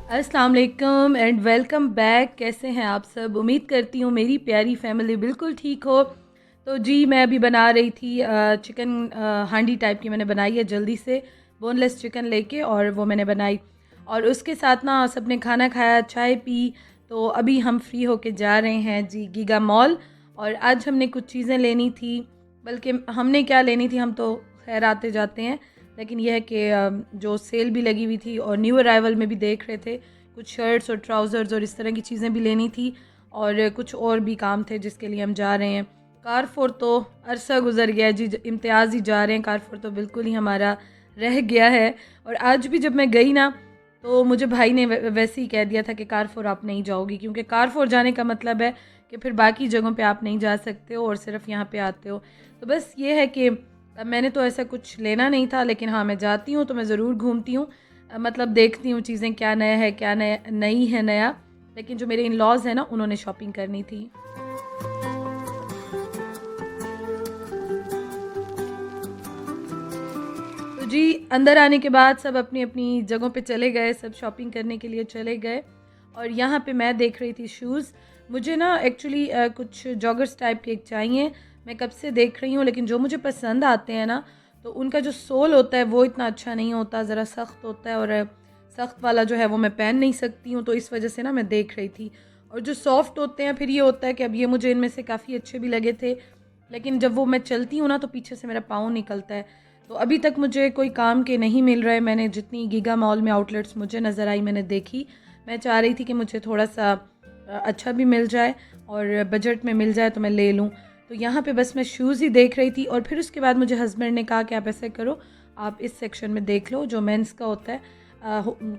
अस्सलाम वालेकुम and welcome back. कैसे हैं आप सब? उम्मीद करती हूँ मेरी प्यारी फैमिली बिल्कुल ठीक हो। तो जी मैं अभी बना रही थी चिकन हांडी टाइप की मैंने बनाई है जल्दी से, बोनलेस चिकन लेके, और वो मैंने बनाई और उसके साथ ना सबने खाना खाया, चाय पी। तो अभी हम फ्री होके जा रहे हैं जी गीगा मॉल। और आज हमने कुछ चीज़ें लेनी थी, बल्कि हमने क्या लेनी थी, हम तो खैर आते जाते हैं, लेकिन यह है कि जो सेल भी लगी हुई थी और न्यू अराइवल में भी देख रहे थे, कुछ शर्ट्स और ट्राउज़र्स और इस तरह की चीज़ें भी लेनी थी, और कुछ और भी काम थे जिसके लिए हम जा रहे हैं। कारफोर तो अरसा गुजर गया जी, इम्तियाज़ ही जा रहे हैं, कारफोर तो बिल्कुल ही हमारा रह गया है। और आज भी जब मैं गई ना, तो मुझे भाई ने वैसे ही कह दिया था कि कारफोर आप नहीं जाओगी, क्योंकि कारफोर जाने का मतलब है कि फिर बाकी जगहों पे आप नहीं जा सकते हो और सिर्फ यहाँ पे आते हो। तो बस ये है कि मैंने तो ऐसा कुछ लेना नहीं था, लेकिन हाँ मैं जाती हूँ तो मैं ज़रूर घूमती हूँ, मतलब देखती हूँ चीज़ें क्या नया है, क्या नया नहीं है नया। लेकिन जो मेरे इन लॉज़ हैं ना, उन्होंने शॉपिंग करनी थी। तो जी अंदर आने के बाद सब अपनी अपनी जगहों पे चले गए, सब शॉपिंग करने के लिए चले गए। और यहाँ पे मैं देख रही थी शूज़। मुझे ना एक्चुअली कुछ जॉगर्स टाइप के चाहिए, मैं कब से देख रही हूँ, लेकिन जो मुझे पसंद आते हैं ना, तो उनका जो सोल होता है वो इतना अच्छा नहीं होता, ज़रा सख्त होता है, और सख्त वाला जो है वो मैं पहन नहीं सकती हूँ, तो इस वजह से ना मैं देख रही थी। और जो सॉफ्ट होते हैं, फिर ये होता है कि अब ये मुझे इनमें से काफ़ी अच्छे भी लगे थे, लेकिन जब वो मैं चलती हूँ ना, तो पीछे से मेरा पाँव निकलता है। तो अभी तक मुझे कोई काम के नहीं मिल रहे। मैंने जितनी गीगा मॉल में आउटलेट्स मुझे नज़र आई, मैंने देखी। मैं चाह रही थी कि मुझे थोड़ा सा अच्छा भी मिल जाए और बजट में मिल जाए तो मैं ले लूँ। तो यहाँ पे बस मैं शूज़ ही देख रही थी, और फिर उसके बाद मुझे हस्बैंड ने कहा कि आप ऐसे करो, आप इस सेक्शन में देख लो जो मेंस का होता है।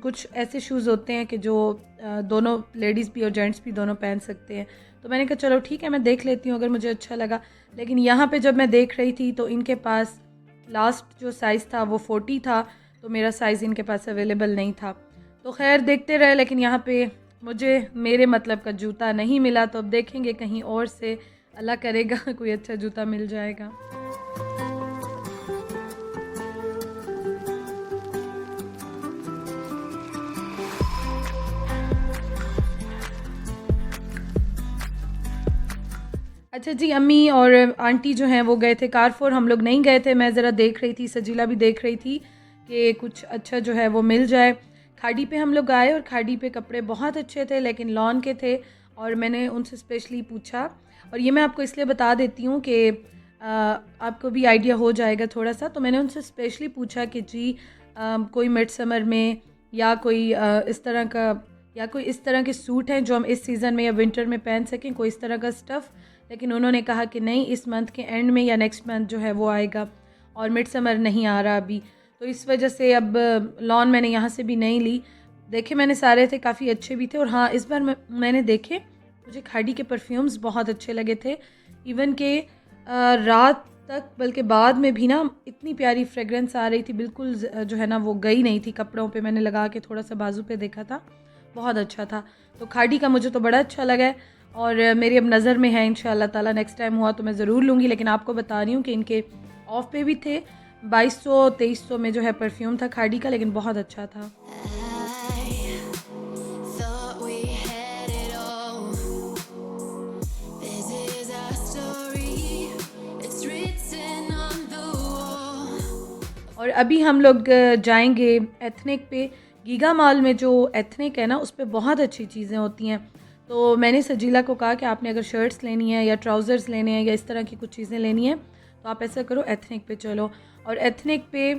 कुछ ऐसे शूज़ होते हैं कि जो दोनों लेडीज़ भी और जेंट्स भी दोनों पहन सकते हैं। तो मैंने कहा चलो ठीक है, मैं देख लेती हूँ अगर मुझे अच्छा लगा। लेकिन यहाँ पे जब मैं देख रही थी, तो इनके पास लास्ट जो साइज़ था वो 40 था, तो मेरा साइज़ इनके पास अवेलेबल नहीं था। तो खैर देखते रहे, लेकिन यहाँ पे मुझे मेरे मतलब का जूता नहीं मिला। तो अब देखेंगे कहीं और से, अल्लाह करेगा कोई अच्छा जूता मिल जाएगा। अच्छा जी, अम्मी और आंटी जो हैं वो गए थे कारफोर, हम लोग नहीं गए थे। मैं ज़रा देख रही थी, सजीला भी देख रही थी कि कुछ अच्छा जो है वो मिल जाए। खाड़ी पे हम लोग आए और खाड़ी पे कपड़े बहुत अच्छे थे, लेकिन लॉन के थे। और मैंने उनसे स्पेशली पूछा, और ये मैं आपको इसलिए बता देती हूँ कि आपको भी आइडिया हो जाएगा थोड़ा सा। तो मैंने उनसे स्पेशली पूछा कि जी कोई मिड समर में या कोई इस तरह का, या कोई इस तरह के सूट हैं जो हम इस सीज़न में या विंटर में पहन सकें, कोई इस तरह का स्टफ़। लेकिन उन्होंने कहा कि नहीं, इस मंथ के एंड में या नेक्स्ट मंथ जो है वो आएगा, और मिड समर नहीं आ रहा अभी। तो इस वजह से अब लॉन मैंने यहाँ से भी नहीं ली। देखे मैंने सारे थे, काफ़ी अच्छे भी थे। और हाँ, इस बार मैंने देखे, मुझे खाड़ी के परफ्यूम्स बहुत अच्छे लगे थे। इवन के रात तक, बल्कि बाद में भी ना इतनी प्यारी फ्रेगरेंस आ रही थी, बिल्कुल जो है ना वो गई नहीं थी कपड़ों पे। मैंने लगा के थोड़ा सा बाजू पे देखा था, बहुत अच्छा था। तो खाड़ी का मुझे तो बड़ा अच्छा लगा है, और मेरी अब नज़र में है, इंशाल्लाह ताला नेक्स्ट टाइम हुआ तो मैं ज़रूर लूँगी। लेकिन आपको बता रही हूँ कि इनके ऑफ पे भी थे, 2200-2300 में जो है परफ्यूम था खाड़ी का, लेकिन बहुत अच्छा था। और अभी हम लोग जाएंगे एथनिक पे। गीगा मॉल में जो एथनिक है ना, उस पर बहुत अच्छी चीज़ें होती हैं। तो मैंने सजीला को कहा कि आपने अगर शर्ट्स लेनी है या ट्राउज़र्स लेने हैं या इस तरह की कुछ चीज़ें लेनी है, तो आप ऐसा करो, एथनिक पे चलो। और एथनिक पे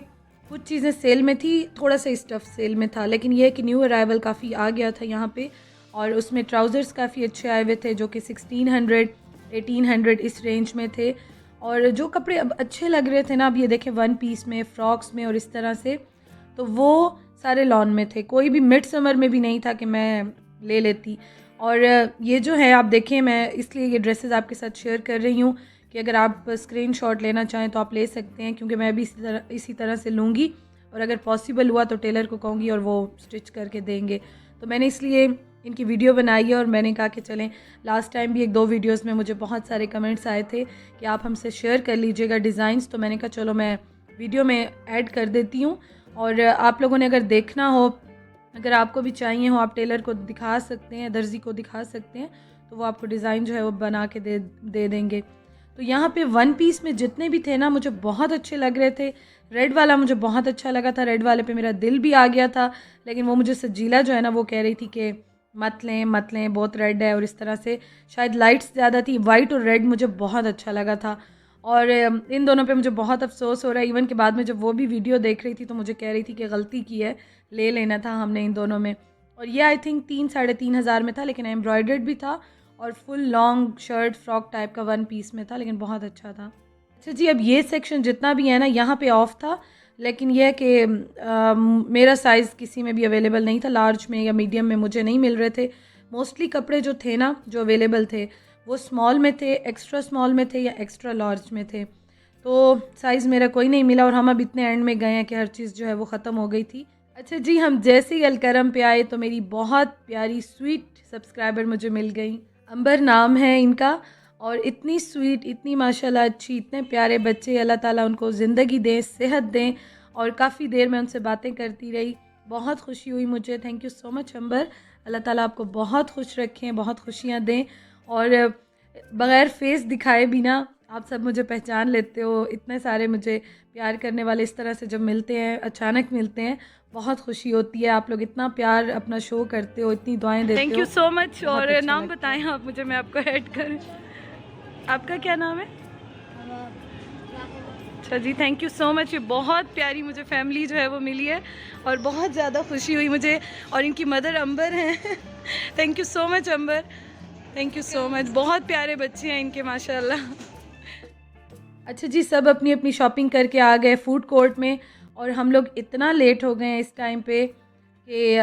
कुछ चीज़ें सेल में थी, थोड़ा सा स्टफ़ सेल में था, लेकिन यह है कि न्यू अराइवल काफ़ी आ गया था यहाँ पे। और उसमें ट्राउज़र्स काफ़ी अच्छे आए हुए थे, जो कि 1600-1800 इस रेंज में थे। और जो कपड़े अब अच्छे लग रहे थे ना, अब ये देखें वन पीस में, फ्रॉक्स में और इस तरह से, तो वो सारे लॉन में थे। कोई भी मिड समर में भी नहीं था कि मैं ले लेती। और ये जो है आप देखें, मैं इसलिए ये ड्रेसेस आपके साथ शेयर कर रही हूँ कि अगर आप स्क्रीनशॉट लेना चाहें तो आप ले सकते हैं, क्योंकि मैं भी इसी तरह से लूँगी। और अगर पॉसिबल हुआ तो टेलर को कहूँगी और वो स्टिच करके देंगे। तो मैंने इसलिए इनकी वीडियो बनाई है, और मैंने कहा कि चलें, लास्ट टाइम भी 1-2 वीडियोस में मुझे बहुत सारे कमेंट्स आए थे कि आप हमसे शेयर कर लीजिएगा डिज़ाइंस। तो मैंने कहा चलो मैं वीडियो में ऐड कर देती हूँ। और आप लोगों ने अगर देखना हो अगर आपको भी चाहिए हो आप टेलर को दिखा सकते हैं, दर्जी को दिखा सकते हैं, तो वो आपको डिज़ाइन जो है वो बना के दे देंगे। तो यहाँ पे वन पीस में जितने भी थे ना मुझे बहुत अच्छे लग रहे थे। रेड वाला मुझे बहुत अच्छा लगा था, रेड वाले पे मेरा दिल भी आ गया था, लेकिन वो मुझे सजीला जो है ना वो कह रही थी कि मत लें बहुत रेड है, और इस तरह से शायद लाइट्स ज़्यादा थी। वाइट और रेड मुझे बहुत अच्छा लगा था, और इन दोनों पे मुझे बहुत अफसोस हो रहा है। इवन के बाद में जब वो भी वीडियो देख रही थी तो मुझे कह रही थी कि गलती की है, ले लेना था हमने इन दोनों में। और ये आई थिंक 3-3.5 हज़ार में था, लेकिन एम्ब्रॉयडर्ड भी था और full long shirt frock type का वन पीस में था, लेकिन बहुत अच्छा था। अच्छा जी, अब ये सेक्शन जितना भी है ना यहाँ पे ऑफ था, लेकिन यह है कि मेरा साइज़ किसी में भी अवेलेबल नहीं था, लार्ज में या मीडियम में मुझे नहीं मिल रहे थे। मोस्टली कपड़े जो थे ना जो अवेलेबल थे वो स्मॉल में थे, एक्स्ट्रा स्मॉल में थे या एक्स्ट्रा लार्ज में थे, तो साइज़ मेरा कोई नहीं मिला। और हम अब इतने एंड में गए हैं कि हर चीज़ जो है वो ख़त्म हो गई थी। अच्छा जी, हम जैसे ही अलकरम पे आए तो मेरी बहुत प्यारी स्वीट सब्सक्राइबर मुझे मिल गई। अंबर नाम है इनका, और इतनी स्वीट, इतनी माशाल्लाह अच्छी, इतने प्यारे बच्चे, अल्लाह ताला उनको ज़िंदगी दें, सेहत दें। और काफ़ी देर मैं उनसे बातें करती रही, बहुत खुशी हुई मुझे। थैंक यू सो मच अंबर, अल्लाह ताला आपको बहुत खुश रखें, बहुत खुशियाँ दें। और बग़ैर फेस दिखाए भी ना आप सब मुझे पहचान लेते हो। इतने सारे मुझे प्यार करने वाले इस तरह से जब मिलते हैं, अचानक मिलते हैं, बहुत खुशी होती है। आप लोग इतना प्यार अपना शो करते हो, इतनी दुआएं देते हो। Thank you so much. और अच्छा नाम बताएं आप मुझे, मैं आपको ऐड करूं। आपका क्या नाम है? अच्छा जी, थैंक यू सो मच। ये बहुत प्यारी मुझे फैमिली जो है वो मिली है और बहुत ज़्यादा खुशी हुई मुझे। और इनकी मदर अंबर हैं। Thank you so much Ambar, thank you so much. बहुत प्यारे बच्चे हैं इनके माशाल्लाह। अच्छा जी, सब अपनी अपनी शॉपिंग करके आ गए फूड कोर्ट में, और हम लोग इतना लेट हो गए हैं इस टाइम पे कि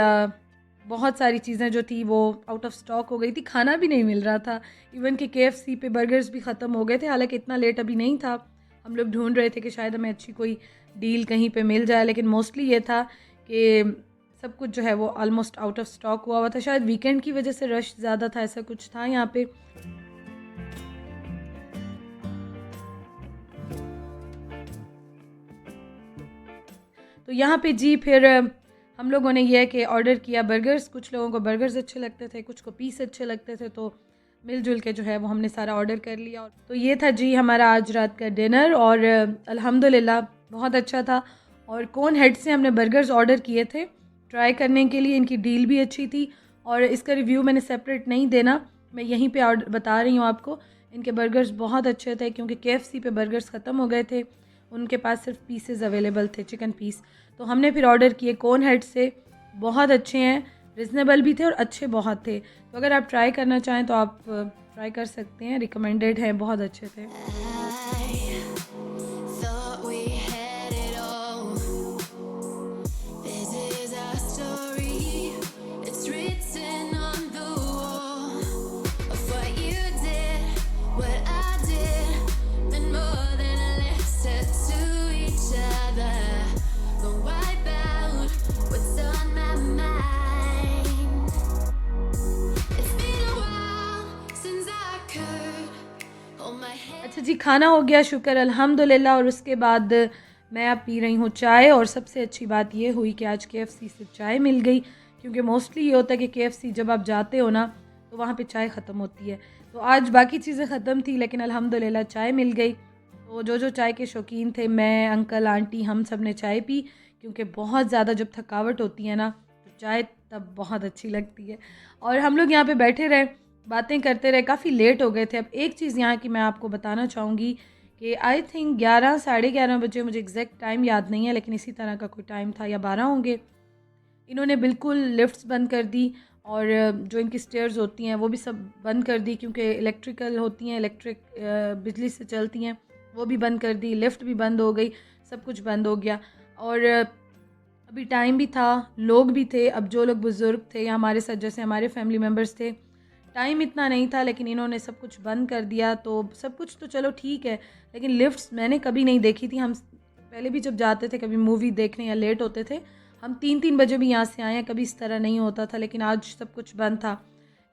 बहुत सारी चीज़ें जो थी वो आउट ऑफ स्टॉक हो गई थी, खाना भी नहीं मिल रहा था। इवन कि KFC पे बर्गर्स भी ख़त्म हो गए थे, हालांकि इतना लेट अभी नहीं था। हम लोग ढूंढ रहे थे कि शायद हमें अच्छी कोई डील कहीं पे मिल जाए, लेकिन मोस्टली ये था कि सब कुछ जो है वो ऑलमोस्ट आउट ऑफ स्टॉक हुआ था। शायद वीकेंड की वजह से रश ज़्यादा था, ऐसा कुछ था यहाँ पे। तो यहाँ पे जी फिर हम लोगों ने यह कि ऑर्डर किया बर्गर्स। कुछ लोगों को बर्गर्स अच्छे लगते थे, कुछ को पीस अच्छे लगते थे, तो मिलजुल के जो है वो हमने सारा ऑर्डर कर लिया। तो ये था जी हमारा आज रात का डिनर, और अल्हम्दुलिल्लाह बहुत अच्छा था। और कोन हेड से हमने बर्गर्स ऑर्डर किए थे ट्राई करने के लिए, इनकी डील भी अच्छी थी। और इसका रिव्यू मैंने सेपरेट नहीं देना, मैं यहीं पे ऑर्डर बता रही हूँ आपको। इनके बर्गर्स बहुत अच्छे थे, क्योंकि KFC पे बर्गर्स ख़त्म हो गए थे, उनके पास सिर्फ पीसेस अवेलेबल थे, चिकन पीस। तो हमने फिर ऑर्डर किए कोन हेड से, बहुत अच्छे हैं, रिजनेबल भी थे और अच्छे बहुत थे। तो अगर आप ट्राई करना चाहें तो आप ट्राई कर सकते हैं, रिकमेंडेड है, बहुत अच्छे थे। अच्छा जी, खाना हो गया, शुक्र अल्हम्दुलिल्लाह। और उसके बाद मैं अब पी रही हूँ चाय, और सबसे अच्छी बात ये हुई कि आज KFC से चाय मिल गई, क्योंकि मोस्टली ये होता है कि KFC जब आप जाते हो ना तो वहाँ पे चाय ख़त्म होती है। तो आज बाकी चीज़ें ख़त्म थी, लेकिन अल्हम्दुलिल्लाह चाय मिल गई। तो जो चाय के शौकीन थे, मैं, अंकल, आंटी, हम सब ने चाय पी, क्योंकि बहुत ज़्यादा जब थकावट होती है ना तो चाय तब बहुत अच्छी लगती है। और हम लोग यहाँ पे बैठे रहे, बातें करते रहे, काफ़ी लेट हो गए थे। अब एक चीज़ यहाँ की मैं आपको बताना चाहूँगी कि आई थिंक 11 साढ़े 11 बजे, मुझे एग्जैक्ट टाइम याद नहीं है, लेकिन इसी तरह का कोई टाइम था, या 12 होंगे। इन्होंने बिल्कुल लिफ्ट्स बंद कर दी, और जो इनकी स्टेयर्स होती हैं वो भी सब बंद कर दी, क्योंकि इलेक्ट्रिकल होती हैं, इलेक्ट्रिक बिजली से चलती हैं, वो भी बंद कर दी, लिफ्ट भी बंद हो गई, सब कुछ बंद हो गया। और अभी टाइम भी था, लोग भी थे। अब जो लोग बुज़ुर्ग थे या हमारे साथ जैसे हमारे फैमिली मेम्बर्स थे, टाइम इतना नहीं था, लेकिन इन्होंने सब कुछ बंद कर दिया। तो सब कुछ तो चलो ठीक है, लेकिन लिफ्ट्स मैंने कभी नहीं देखी थी। हम पहले भी जब जाते थे कभी मूवी देखने या लेट होते थे, हम 3-3 बजे भी यहाँ से आए हैं, कभी इस तरह नहीं होता था। लेकिन आज सब कुछ बंद था,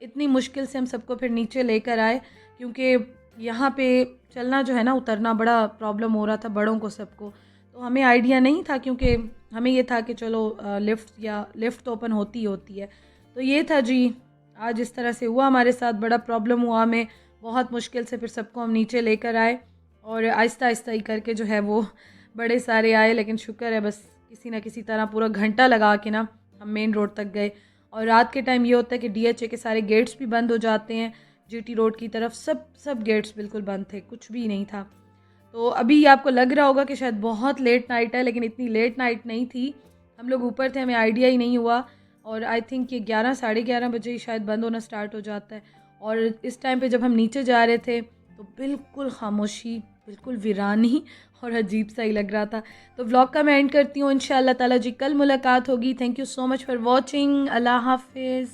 इतनी मुश्किल से हम सबको फिर नीचे लेकर आए, क्योंकि यहाँ पे चलना जो है ना, उतरना बड़ा प्रॉब्लम हो रहा था बड़ों को सबको। तो हमें आइडिया नहीं था, क्योंकि हमें ये था कि चलो लिफ्ट तो ओपन होती ही होती है। तो ये था जी, आज इस तरह से हुआ हमारे साथ, बड़ा प्रॉब्लम हुआ हमें, बहुत मुश्किल से फिर सबको हम नीचे लेकर आए और आहिस्ता आहिस्ता ही करके जो है वो बड़े सारे आए, लेकिन शुक्र है बस किसी ना किसी तरह पूरा घंटा लगा के ना हम मेन रोड तक गए। और रात के टाइम ये होता है कि DHA के सारे गेट्स भी बंद हो जाते हैं, GT रोड की तरफ सब गेट्स बिल्कुल बंद थे, कुछ भी नहीं था। तो अभी आपको लग रहा होगा कि शायद बहुत लेट नाइट है, लेकिन इतनी लेट नाइट नहीं थी। हम लोग ऊपर थे, हमें आइडिया ही नहीं हुआ और आई थिंक ये 11 साढ़े 11 बजे ही शायद बंद होना स्टार्ट हो जाता है। और इस टाइम पे जब हम नीचे जा रहे थे तो बिल्कुल खामोशी, बिल्कुल वीरानी और अजीब सा ही लग रहा था। तो व्लॉग का मैं एंड करती हूँ। इंशाल्लाह ताला जी कल मुलाकात होगी। Thank you so much for watching. Allah हाफिज़।